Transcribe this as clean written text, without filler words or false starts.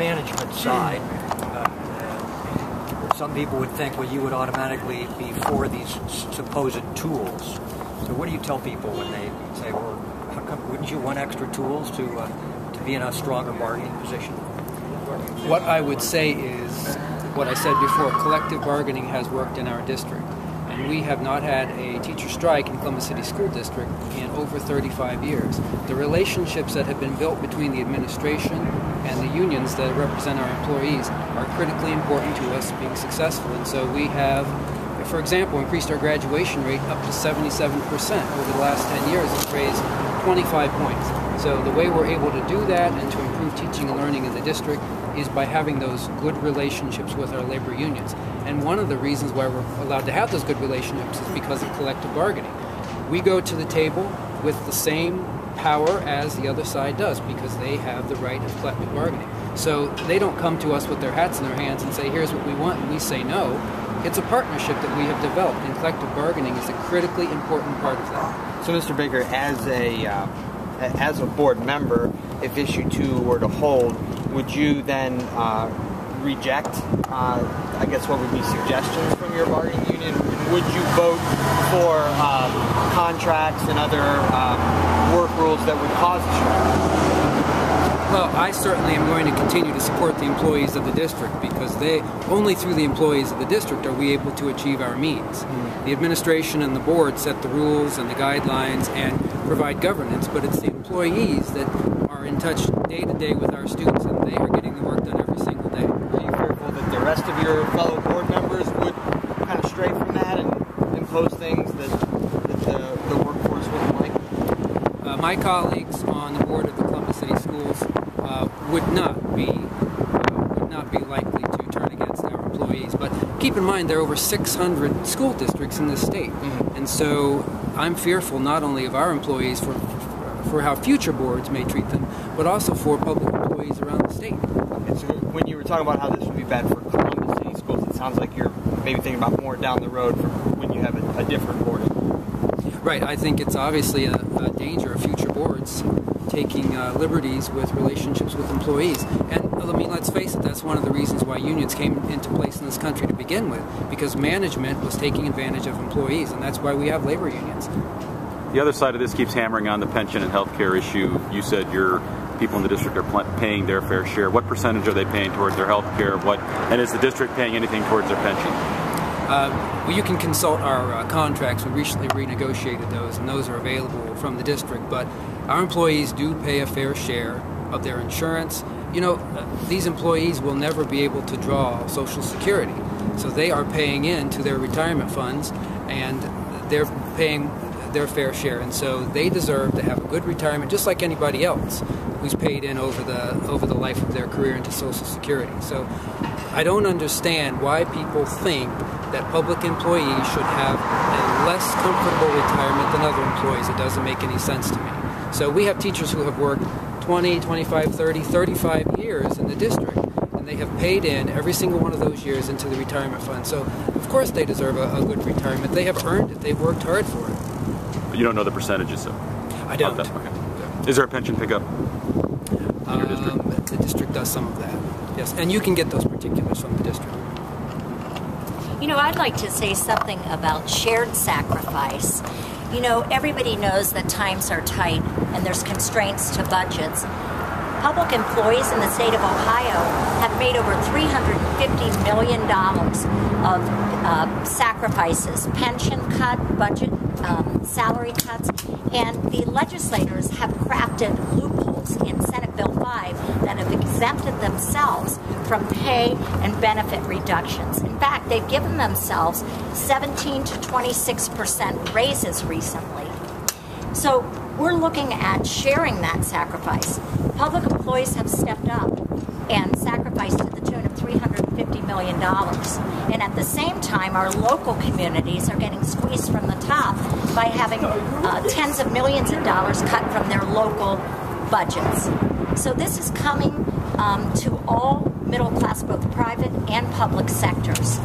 management side, some people would think, well, you would automatically be for these supposed tools. So what do you tell people when they say, well, how come, wouldn't you want extra tools to be in a stronger bargaining position? What I would say is what I said before. Collective bargaining has worked in our district. And we have not had a teacher strike in Columbus City School District in over 35 years. The relationships that have been built between the administration and the unions that represent our employees are critically important to us being successful. And so we have, for example, increased our graduation rate up to 77% over the last 10 years. It's raised 25 points. So the way we're able to do that and to improve teaching and learning in the district is by having those good relationships with our labor unions. And one of the reasons why we're allowed to have those good relationships is because of collective bargaining. We go to the table with the same power as the other side does because they have the right of collective bargaining. So they don't come to us with their hats in their hands and say, here's what we want, and we say no. It's a partnership that we have developed, and collective bargaining is a critically important part of that. So, Mr. Baker, as a board member, if issue 2 were to hold, would you then reject, I guess, what would be suggestions from your bargaining union? Would you vote for contracts and other work rules that would cause a strike? Well, I certainly am going to continue to support the employees of the district because only through the employees of the district are we able to achieve our means. The administration and the board set the rules and the guidelines and provide governance, but it's the employees that are in touch day to day with our students, and they are getting the work done every single day. Are you fearful that the rest of your fellow board members would kind of stray from that and impose things that the workforce wouldn't like? My colleagues on the board of the Columbus City Schools would not be likely to turn against our employees. But keep in mind, there are over 600 school districts in this state, and so I'm fearful not only of our employees for how future boards may treat them, but also for public employees around the state. And so when you were talking about how this would be bad for Columbus City Schools, it sounds like you're maybe thinking about more down the road for when you have a different board. Right. I think it's obviously a danger of future boards taking liberties with relationships with employees. And I mean, let's face it, that's one of the reasons why unions came into place in this country to begin with, because management was taking advantage of employees, and that's why we have labor unions. The other side of this keeps hammering on the pension and health care issue. You said your people in the district are paying their fair share. What percentage are they paying towards their health care? And is the district paying anything towards their pension? Well, you can consult our contracts. We recently renegotiated those, and those are available from the district. But our employees do pay a fair share of their insurance. You know, these employees will never be able to draw Social Security. So they are paying into their retirement funds, and they're paying their fair share. And so they deserve to have a good retirement, just like anybody else who's paid in over the life of their career into Social Security. So I don't understand why people think that public employees should have a less comfortable retirement than other employees. It doesn't make any sense to me. So we have teachers who have worked 20, 25, 30, 35 years in the district, and they have paid in every single one of those years into the retirement fund. So of course they deserve a good retirement. They have earned it. They've worked hard for it. But you don't know the percentages, though? I don't. Okay. Is there a pension pickup in your district? The district does some of that, yes. And you can get those particulars from the district. You know, I'd like to say something about shared sacrifice. You know, everybody knows that times are tight and there's constraints to budgets. Public employees in the state of Ohio have made over $350 million of sacrifices, pension cut, budget salary cuts, and the legislators have crafted loopholes in Senate Bill 5 that have exempted themselves from pay and benefit reductions. In fact, they've given themselves 17 to 26% raises recently. So we're looking at sharing that sacrifice. Public employees have stepped up and sacrificed to the tune of $350 million. And at the same time, our local communities are getting squeezed from the top by having tens of millions of dollars cut from their local budgets. So this is coming to all middle class, both private and public sectors.